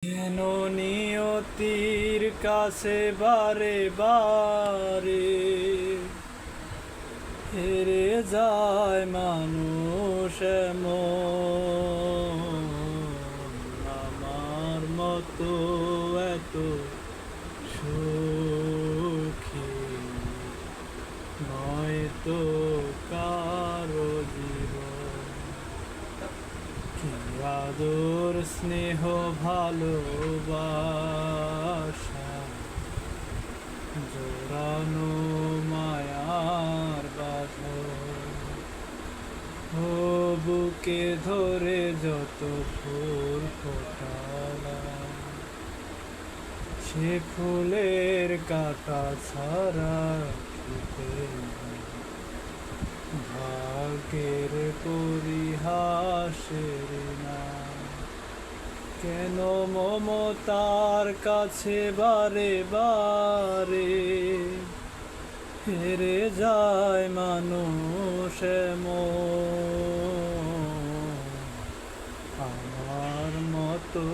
কেন নিয়তির কাছে বারে বারে হেরে যায় মানুষ এমন? আমার মতো এত সুখী নয় তো কারো জীবন। কি আদর স্নেহ ভালোবাসা, জোড়ানো মায়ার বাঁধন। ও বুকে ধরে যত ফুল ফোটালাম, সে ফুলের কাটা ছাড়া কি পেলাম? ভাগ্যের পরিহাসের না কেন মমতার কাছে বারে বারে হেরে যায় মানুষ এমন? আমার মতো